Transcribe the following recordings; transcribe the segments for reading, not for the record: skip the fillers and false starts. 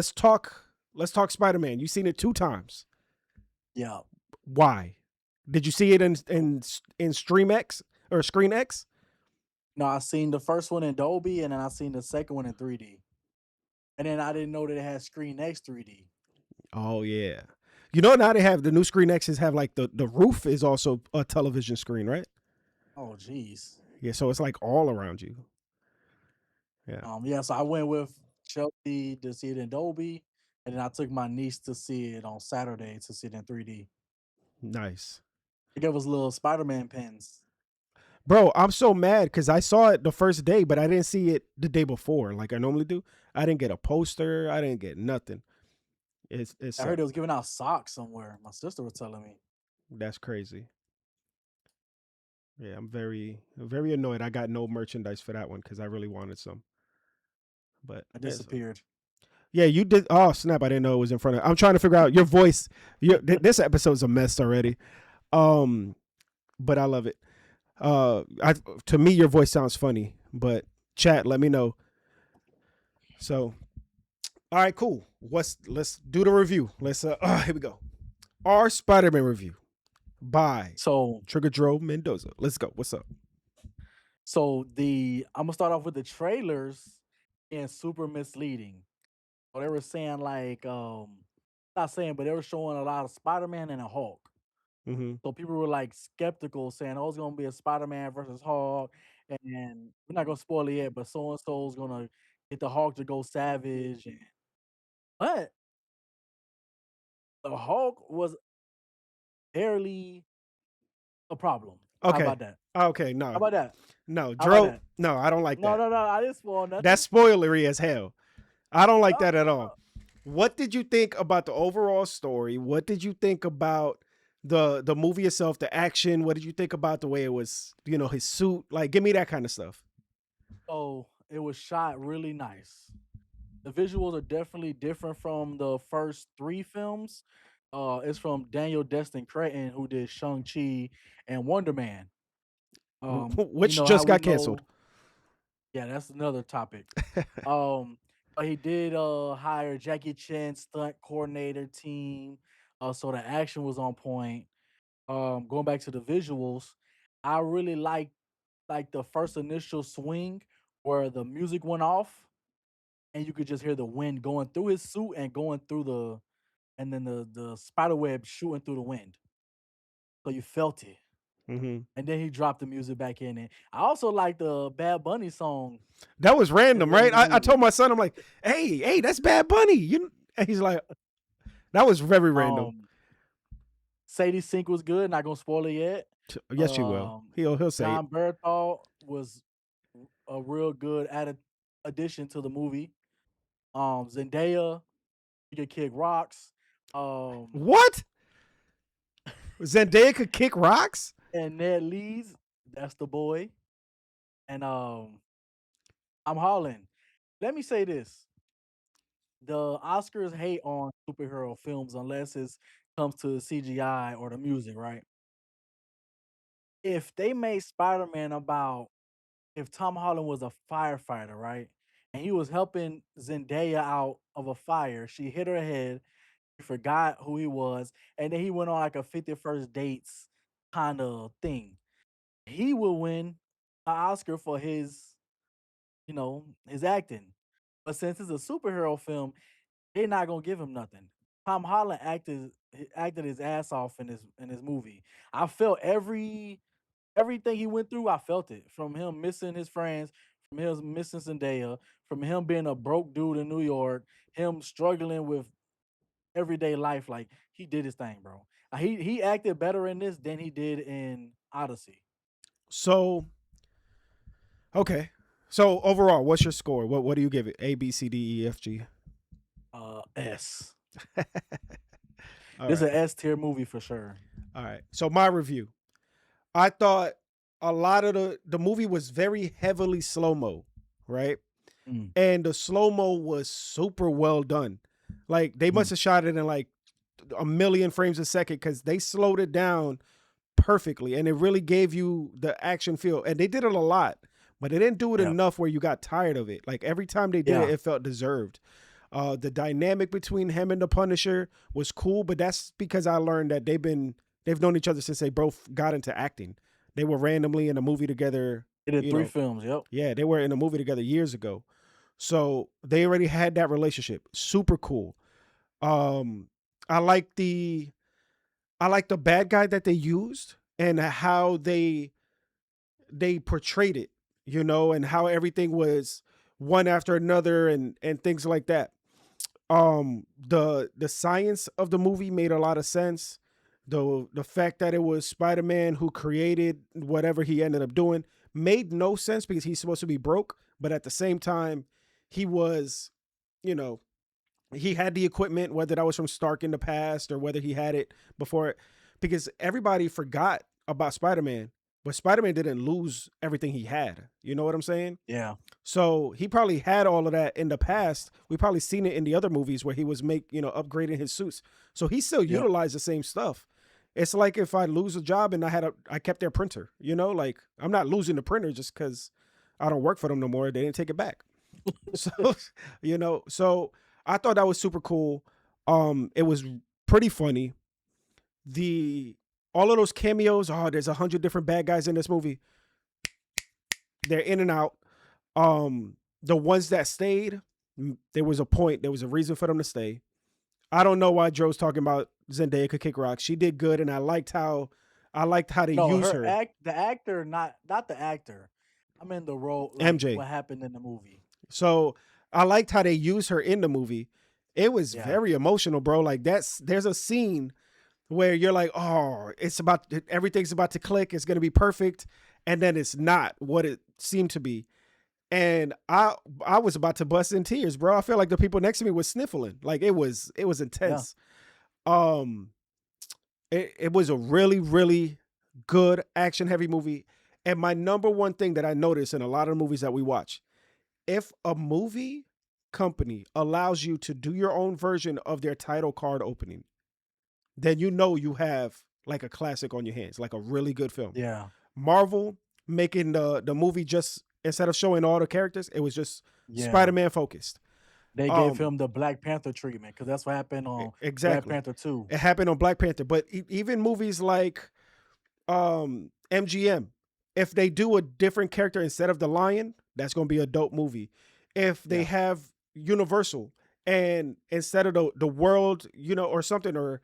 let's talk. Let's talk Spider-Man. You've seen it 2 times. Yeah. Why? Did you see it in Stream X or Screen X? No, I seen the first one in Dolby, and then I seen the second one in 3D. And then I didn't know that it had Screen X 3D. Oh yeah. You know now they have the new Screen X's have like the roof is also a television screen, right? Oh, geez. Yeah, so it's like all around you. Yeah. Yeah, so I went with Chelsea to see it in Dolby, and then I took my niece to see it on Saturday to see it in 3D. Nice. They gave us little Spider-Man pins. Bro, I'm so mad because I saw it the first day, but I didn't see it the day before, like I normally do. I didn't get a poster. I didn't get nothing. It I heard sucked. it was giving out socks somewhere. My sister was telling me. That's crazy. Yeah, I'm very annoyed. I got no merchandise for that one because I really wanted some. But I disappeared. yeah, you did. Oh snap! I didn't know it was in front of. I'm trying to figure out your voice. This episode's a mess already. Um, but I love it. To me, your voice sounds funny. But chat, let me know. So, all right, cool. Let's do the review. Here we go. Our Spider-Man review by So Trigger Dro Mendoza. Let's go. What's up? I'm gonna start off with the trailers and super misleading. So they were saying like not saying, but they were showing a lot of Spider-Man and a Hulk. Mm-hmm. So people were like skeptical, saying, "Oh, it's gonna be a Spider-Man versus Hulk," and we're not gonna spoil it yet, but so and so's gonna get the Hulk to go savage. But the Hulk was barely a problem. How Okay. about that? Okay. How No. about that? No. How about Dro. that? No. I don't like No, that. no, no. I didn't spoil nothing. That's spoilery as hell. I don't like that at No. all. What did you think about the overall story? What did you think about the movie itself, the action? What did you think about the way it was, his suit? Like, give me that kind of stuff. So it was shot really nice. The visuals are definitely different from the first 3 films. It's from Daniel Destin Cretton, who did Shang-Chi and Wonder Man. You Which know how just we got canceled. know. Yeah, that's another topic. But he did hire Jackie Chan stunt coordinator team. So the action was on point. Going back to the visuals, I really like the first initial swing where the music went off and you could just hear the wind going through his suit and going through and then the spider web shooting through the wind. So you felt it. Hmm. And then he dropped the music back in it. I also like the Bad Bunny song That was at random, the end right? of the I movie. told my son, I'm like, hey, that's Bad Bunny. And he's like, that was very random. Um, Sadie Sink was good. Not gonna spoil it yet. Yes, you will. Um, He'll say it. John Berthal was a real good addition to the movie. Zendaya, she could kick rocks. Um, What? Zendaya could kick rocks? and Ned Leeds, that's the boy. And I'm Holland. Let me say this: the Oscars hate on superhero films unless it comes to CGI or the music, right? If they made Spider-Man about if Tom Holland was a firefighter, right? And he was helping Zendaya out of a fire. She hit her head, he forgot who he was, and then he went on like a 51st dates kind of thing. He will win an Oscar for his acting. But since it's a superhero film, they're not gonna give him nothing. Tom Holland acted his ass off in his movie. I felt everything he went through, I felt it. From him missing his friends, from him missing Zendaya, from him being a broke dude in New York, him struggling with everyday life. Like he did his thing, bro. He acted better in this than he did in Odyssey. So, okay. So overall, what's your score? What do you give it? A, B, C, D, E, F, G. S. All This is right. an S tier movie for sure. All right. So my review. I thought a lot of the movie was very heavily slow mo, right? Mm, And the slow mo was super well done. Like they must mm. have shot it in like a million frames a second because they slowed it down perfectly and it really gave you the action feel. And they did it a lot, but they didn't do it Yeah, enough where you got tired of it. Like every time they did it, yeah. it felt deserved. The dynamic between him and the Punisher was cool, but that's because I learned that they've known each other since they both got into acting. They were randomly in a movie together, He did you 3 know. films, yep. Yeah, they were in a movie together years ago. So they already had that relationship. Super cool. Um, I like the I like the bad guy that they used and how they portrayed it, and how everything was one after another and things like that. The science of the movie made a lot of sense. The fact that it was Spider-Man who created whatever he ended up doing made no sense because he's supposed to be broke, but at the same time, he was, you know, he had the equipment, whether that was from Stark in the past or whether he had it before, because everybody forgot about Spider-Man, but Spider-Man didn't lose everything he had. You know what I'm saying? Yeah, So he probably had all of that in the past. We probably seen it in the other movies where he was upgrading his suits. So he still yep. utilized the same stuff. It's like if I lose a job and I kept their printer, like I'm not losing the printer just because I don't work for them no more. They didn't take it back. So, so I thought that was super cool. It was pretty funny. The All of those cameos, there's 100 different bad guys in this movie. They're in and out. The ones that stayed, there was a point, there was a reason for them to stay. I don't know why Joe's talking about Zendaya could kick rock. She did good, and I liked how they No, use her her. act the actor, not the actor. I mean the role, like, MJ. what happened in the movie. So I liked how they used her in the movie. It was Yeah, very emotional, bro. Like there's a scene where you're like, oh, everything's about to click, it's gonna be perfect, and then it's not what it seemed to be. And I was about to bust in tears, bro. I felt like the people next to me was sniffling. Like it was yeah, intense. Um, it was a really, really good action heavy movie. And my number one thing that I notice in a lot of movies that we watch, if a movie company allows you to do your own version of their title card opening, then you have like a classic on your hands, like a really good film. yeah, Marvel making the movie, just instead of showing all the characters, it was just yeah. Spider-Man focused. They gave Um him the Black Panther treatment because that's what happened on Black exactly. Panther 2. It happened on Black Panther, but even movies like MGM, if they do a different character instead of the lion, that's going to be a dope movie. If they Yeah, have Universal and instead of the world, or something, or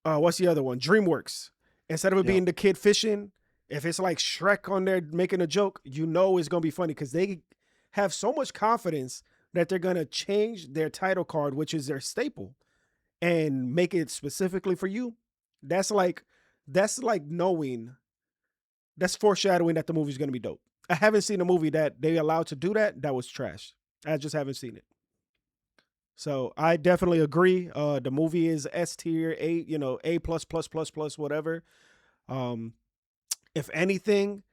what's the other one? DreamWorks. Instead of it yep, being the kid fishing, if it's like Shrek on there making a joke, it's gonna be funny because they have so much confidence that they're gonna change their title card, which is their staple, and make it specifically for you. That's like that's like knowing that's foreshadowing that the movie's gonna be dope. I haven't seen a movie that they allowed to do that was trash. I just haven't seen it. So I definitely agree. The movie is S tier, A plus plus plus plus whatever. Um, if anything,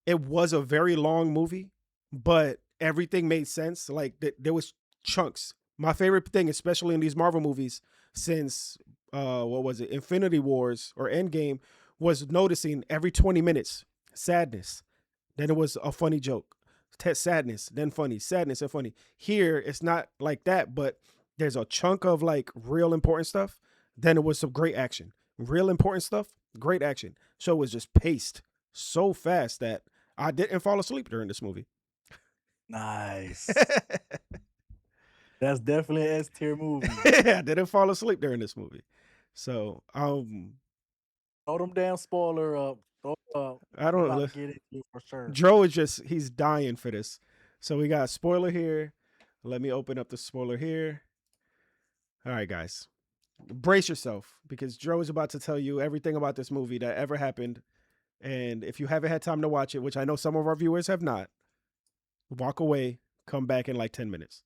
it was a very long movie, but everything made sense. Like there was chunks. My favorite thing, especially in these Marvel movies, since what was it, Infinity Wars or Endgame, was noticing every 20 minutes sadness. Then it was a funny joke. Sadness, then funny, sadness, and funny. Here, it's not like that, but there's a chunk of like real important stuff. Then it was some great action. Real important stuff, great action. So it was just paced so fast that I didn't fall asleep during this movie. nice. That's definitely an S tier movie. I didn't fall asleep during this movie. So Throw them damn spoiler up. Throw it up. I I'm don't about to know. get into it for sure. Joe is he's dying for this. So we got a spoiler here. Let me open up the spoiler here. All right, guys. Brace yourself because Joe is about to tell you everything about this movie that ever happened. And if you haven't had time to watch it, which I know some of our viewers have not, walk away, come back in like 10 minutes.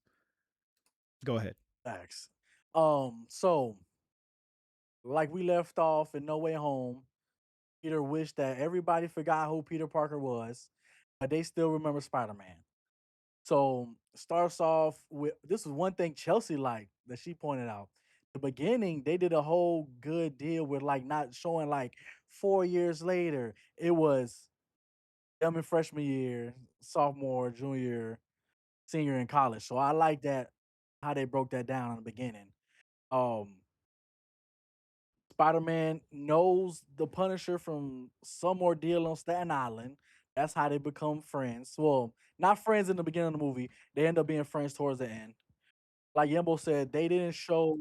Go ahead. Facts. So like we left off in No Way Home, Peter wished that everybody forgot who Peter Parker was, but they still remember Spider-Man. So starts off with this is one thing Chelsea liked that she pointed out. The beginning, they did a whole good deal with like not showing like 4 years later. It was them in freshman year, sophomore, junior, senior in college. So I like that how they broke that down in the beginning. Um, Spider-Man knows the Punisher from some ordeal on Staten Island. That's how they become friends. Well, not friends in the beginning of the movie. They end up being friends towards the end. Like Yembo said, they didn't show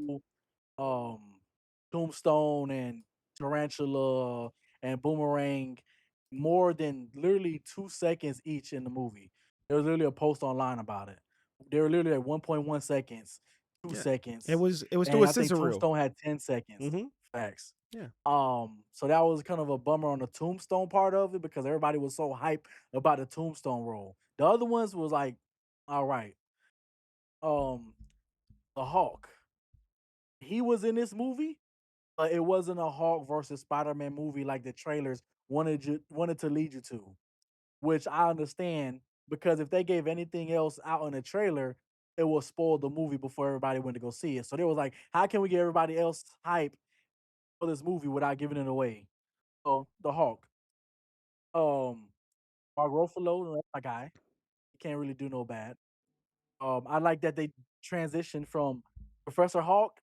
um Tombstone and Tarantula and Boomerang more than literally 2 seconds each in the movie. There was literally a post online about it. They were literally at 1.1 seconds, two Yeah, it seconds, was it was through and a I think scissor reel. Tombstone had 10 seconds. Mm-hmm. Facts. Yeah. So that was kind of a bummer on the Tombstone part of it because everybody was so hyped about the Tombstone role. The other ones was like, all right. Um, the Hulk. He was in this movie, but it wasn't a Hulk versus Spider-Man movie like the trailers wanted to lead you to, which I understand because if they gave anything else out in the trailer, it will spoil the movie before everybody went to go see it. So they was like, how can we get everybody else hype for this movie without giving it away? So the Hulk. Um Mark Ruffalo, that's my guy. He can't really do no bad. I like that they transitioned from Professor Hulk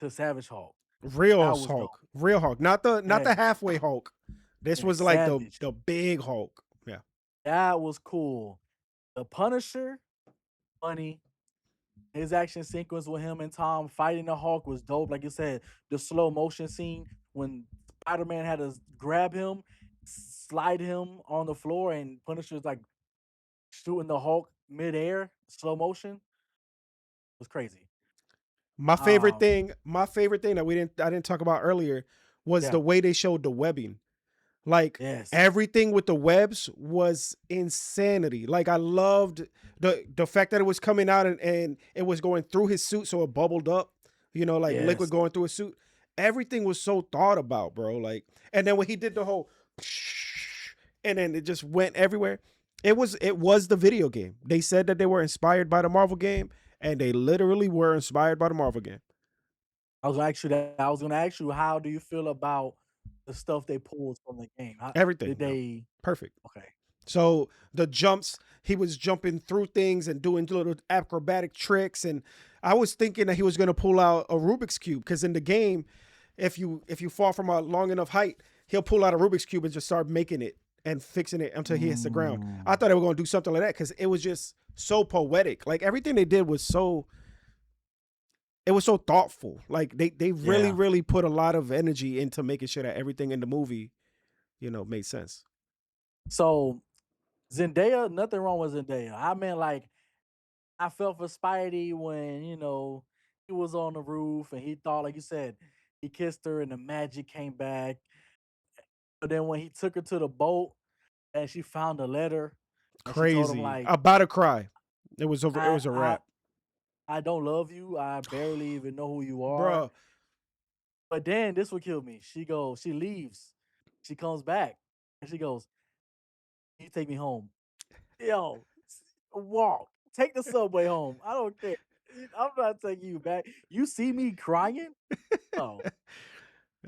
to Savage Hulk. Real That was dope. Hulk, real Hulk, not the Yes. halfway Hulk. This Yeah, was like the Savage. the big Hulk. Yeah, That was cool. The Punisher, funny. His action sequence with him and Tom fighting the Hulk was dope. Like you said, the slow motion scene when Spider Man had to grab him, slide him on the floor, and Punisher's like shooting the Hulk midair, slow motion was crazy. Um, my favorite thing that I didn't talk about earlier was yeah, the way they showed the webbing. Like yes, everything with the webs was insanity. Like I loved the fact that it was coming out and it was going through his suit, so it bubbled up. Like liquid yes. going through his suit. Everything was so thought about, bro. Like, and then when he did the whole, and then it just went everywhere. It was the video game. They said that they were inspired by the Marvel game, and they literally were inspired by the Marvel game. I was actually that. I was gonna ask you, how do you feel about the stuff they pulled from the game? How did Everything, yo, they? perfect. Okay, So the jumps, he was jumping through things and doing little acrobatic tricks, and I was thinking that he was going to pull out a Rubik's cube because in the game, if you fall from a long enough height, he'll pull out a Rubik's cube and just start making it and fixing it until he hits the ground. I mm, thought they were going to do something like that because it was just so poetic. Like everything they did was so thoughtful. Like they really yeah. really put a lot of energy into making sure that everything in the movie made sense. So Zendaya, nothing wrong with Zendaya. I mean, like I felt for Spidey when he was on the roof and he thought, like you said, he kissed her and the magic came back. But then when he took her to the boat and she found a letter and she told him Crazy. like, About to cry. It was over. It I was a I wrap. I don't love you. I barely even know who you are. Bruh. But then this would kill me. She leaves. She comes back and she goes, you take me home. Yo, walk. Take the subway home. I don't care. I'm not taking you back. You see me crying? Oh,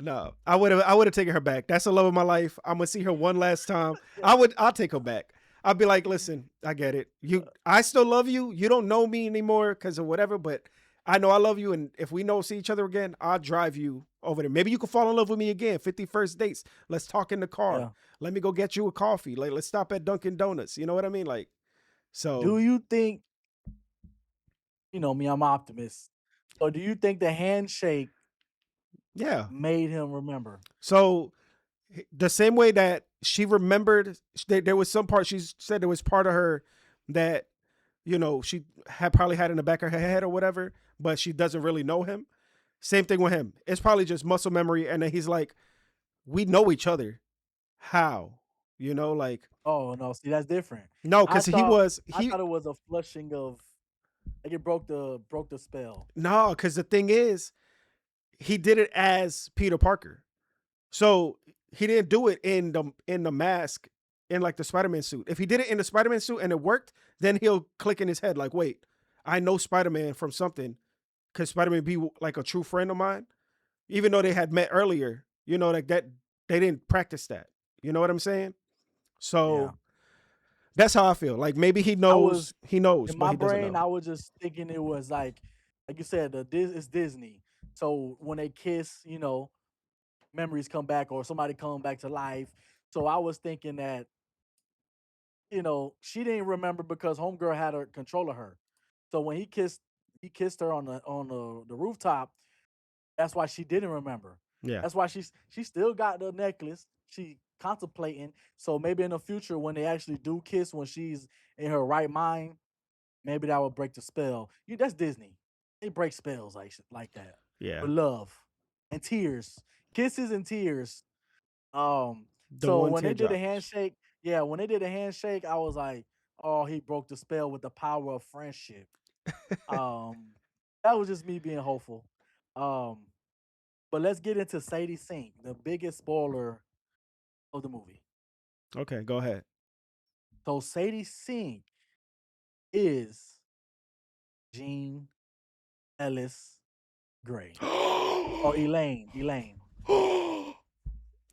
No, I would have taken her back. That's the love of my life. I'm gonna see her one last time. I'll take her back. I'll be like, listen, I get it. I still love you. You don't know me anymore because of whatever, but I know I love you. And if we don't see each other again, I'll drive you over there. Maybe you can fall in love with me again. 51st dates. Let's talk in the car. yeah. Let me go get you a coffee. Like, let's stop at Dunkin' Donuts. You know what I mean? Like, so Do you think, me, I'm an optimist. So do you think the handshake yeah. made him remember? So the same way that she remembered, there was some part she said there was part of her that she had probably had in the back of her head or whatever, but she doesn't really know him. Same thing with him. It's probably just muscle memory, and then he's like, "We know each other. How? Like Oh no, see that's different. no, I because he thought was I he thought it was a flushing of like it broke the spell. no, because the thing is, he did it as Peter Parker. So he didn't do it in the mask in like the Spider-Man suit. If he did it in the Spider-Man suit and it worked, then he'll click in his head like, wait, I know Spider-Man from something. Could Spider-Man be like a true friend of mine? Even though they had met earlier, like that they didn't practice that. You know what I'm saying? Yeah. So That's how I feel. Like maybe he I knows, was he knows, in but my he doesn't brain, know. I was just thinking it was like you said, it's Disney. So when they kiss, memories come back or somebody come back to life. So I was thinking that she didn't remember because homegirl had her control of her. So when he kissed her on the rooftop. That's why she didn't remember. Yeah, That's why she still got the necklace. She contemplating. So maybe in the future, when they actually do kiss, when she's in her right mind, maybe that will break the spell. That's Disney. They break spells like that yeah. with love and tears, kisses and tears. The So one when they did a teardrops. handshake, yeah, when they did a handshake, I was like, oh, he broke the spell with the power of friendship. Um, that was just me being hopeful. Um, but let's get into Sadie Sink, the biggest spoiler of the movie. Okay, go ahead. So Sadie Sink is Jean Ellis Gray or Elaine. Elaine.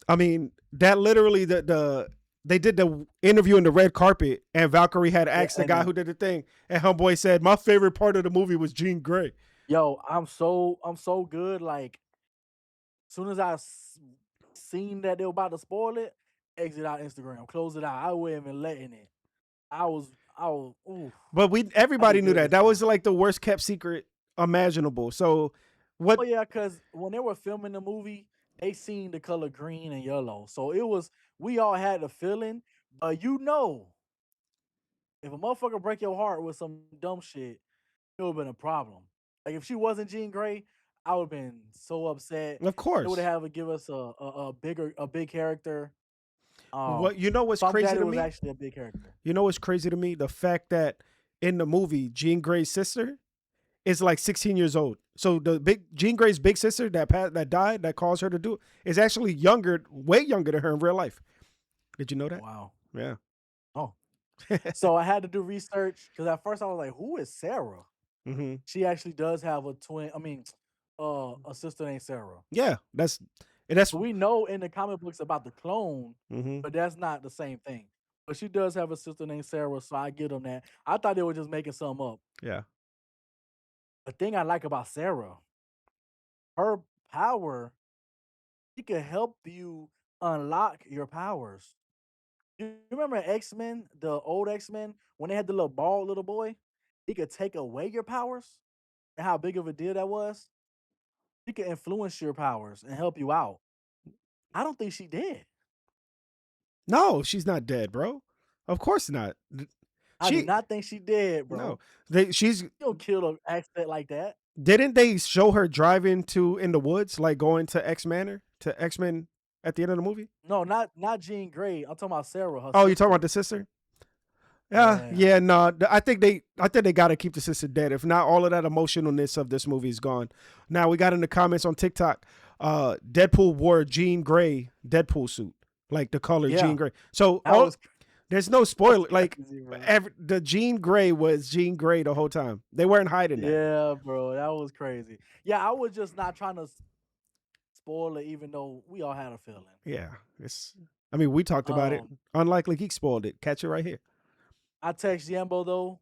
I mean, that literally the they did the interview in the red carpet, and Valkyrie had Yeah, asked the and guy who did the thing, and homeboy said, "My favorite part of the movie was Jean Grey." yo, I'm so good. Like, soon as seen that they were about to spoil it, exit out Instagram, close it out. I wasn't even letting it. I was. Ooh, But we I everybody did knew good that. this That was time. like the worst kept secret imaginable. So what? Oh yeah, because when they were filming the movie, they seen the color green and yellow. So it was we all had the feeling, but if a motherfucker break your heart with some dumb shit, it would have been a problem. Like if she wasn't Jean Grey, I would have been so upset. Of They would course. have to give us a big character. What you know what's So I'm crazy glad it to was me? actually a big character. You know what's crazy to me? The fact that in the movie, Jean Grey's sister is like 16 years old. So the big Jean Grey's big sister that died, that caused her to do it, is actually younger, way younger than her in real life. Did you know that? Wow. Yeah. Oh. So I had to do research because at first I was like, who is Sarah? hmm She actually does have a twin. I mean, a sister named Sarah. Yeah. That's. So we know in the comic books about the clone, hmm but that's not the same thing. But she does have a sister named Sarah, so I give them that. I thought they were just making something up. Yeah. The thing I like about Sarah, her power, she can help you unlock your powers. You remember X-Men, the old X-Men, when they had the little bald little boy? He could take away your powers and how big of a deal that was. He could influence your powers and help you out. I don't think she did. No, she's not dead, bro. Of course not. I do She not think she did, no. bro. She's You don't kill an accent like that. didn't they show her driving to in the woods, like going to X Manor to X Men at the end of the movie? No, not Jean Grey. I'm talking about Sarah, her Oh, you're talking about sister. the sister? Yeah, Yeah. yeah, no. I think they got to keep the sister dead. If not, all of that emotionalness of this movie is gone. Now we got in the comments on TikTok. Deadpool wore Jean Grey Deadpool suit, like the color Jean Yeah. Grey. So That was there's no that's spoiler. Like crazy, bro. the Jean Grey was Jean Grey the whole time. They weren't hiding that. Yeah, bro. That was crazy. Yeah, I was just not trying to spoil it, even though we all had a feeling. Yeah, it's. I mean, we talked about it. Um, Unlikely Geek spoiled it. Catch it right here. I text Yambo though.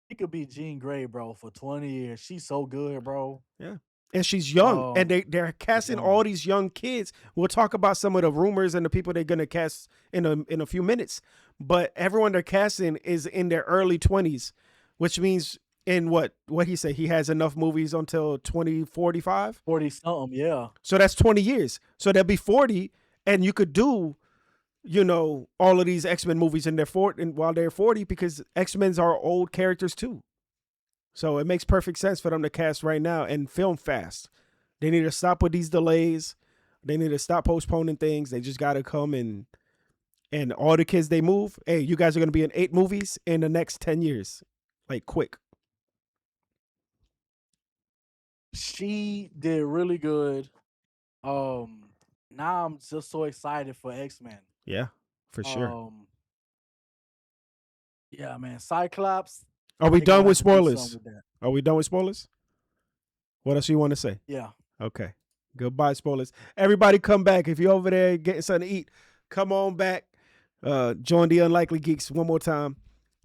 He could be Jean Grey, bro, for 20 years. She's so good, bro. Yeah. And she's young, and they're She's casting all young. these young kids. We'll talk about some of the rumors and the people they're gonna cast in a few minutes. But everyone they're casting is in their early 20s, which means in what he said he has enough movies until 2045. 40 something, yeah. So that's 20 years. So they'll be 40, and you could do all of these X-Men movies in their while they're 40 because X-Men's are old characters too. So it makes perfect sense for them to cast right now and film fast. They need to stop with these delays. They need to stop postponing things. They just got to come and all the kids they move. Hey, you guys are going to be in 8 movies in the next 10 years. Like quick. She did really good. Now I'm just so excited for X-Men. Yeah, for sure. Um, yeah, man. Cyclops, Are I we think I done would with have to do something spoilers? with that. Are we done with spoilers? What else you want to say? Yeah. Okay. Goodbye, spoilers. Everybody come back. If you're over there getting something to eat, come on back. Join the Unlikely Geeks one more time.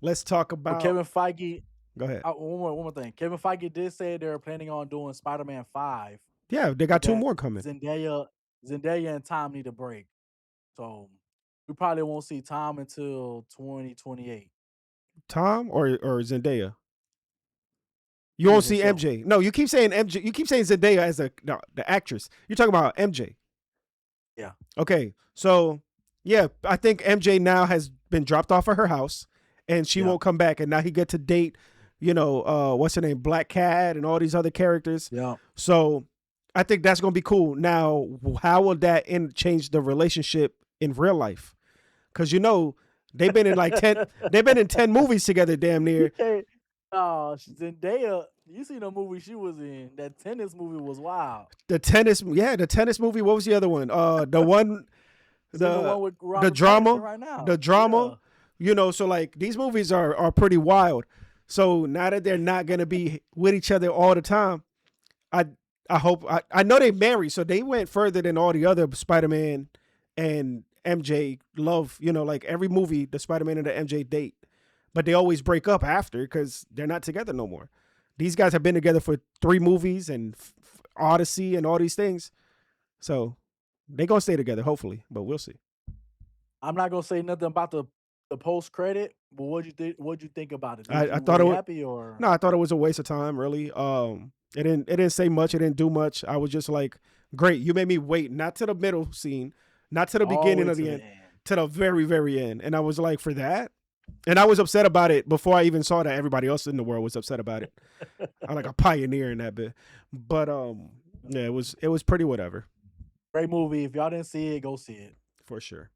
Let's talk But about. Kevin Feige, Go ahead. one more thing. Kevin Feige did say they're planning on doing Spider-Man 5, Yeah, they got but two that more coming. Zendaya and Tom need a break. So we probably won't see Tom until 2028. Tom or Zendaya. You He won't see himself. MJ. No, you keep saying MJ. You keep saying Zendaya as the actress. You're talking about MJ. Yeah. Okay, so yeah, I think MJ now has been dropped off of her house, and she Yeah. won't come back. And now he get to date, what's her name, Black Cat, and all these other characters. Yeah. So I think that's gonna be cool. Now, how will that change the relationship in real life? Because they've been in like 10. They've been in 10 movies together, damn You near. can't. Oh, Zendaya. You seen the movie she was in? That tennis movie was wild. The tennis movie. What was the other one? The one, She's in the the one with the Robert Pattinson drama, right the now. drama. Yeah. So like these movies are pretty wild. So now that they're not gonna be with each other all the time, I I hope I know they married, so they went further than all the other Spider-Man and MJ love. Like every movie, the Spider-Man and the MJ date, but they always break up after because they're not together no more. These guys have been together for 3 movies and Odyssey and all these things, so they gonna stay together hopefully, but we'll see. I'm not gonna say nothing about the post credit, but what you think? What'd you think about it? I, Was I you thought were it you was happy or? no, I thought it was a waste of time. Really, it didn't say much. It didn't do much. I was just like, great, you made me wait, not to the middle scene, not to the All the beginning way of to the the end, end. to the very very end, and I was like, for that, and I was upset about it before I even saw that everybody else in the world was upset about it. I'm like a pioneer in that bit, but yeah, it was pretty whatever Great movie. If y'all didn't see it, go see it. for sure.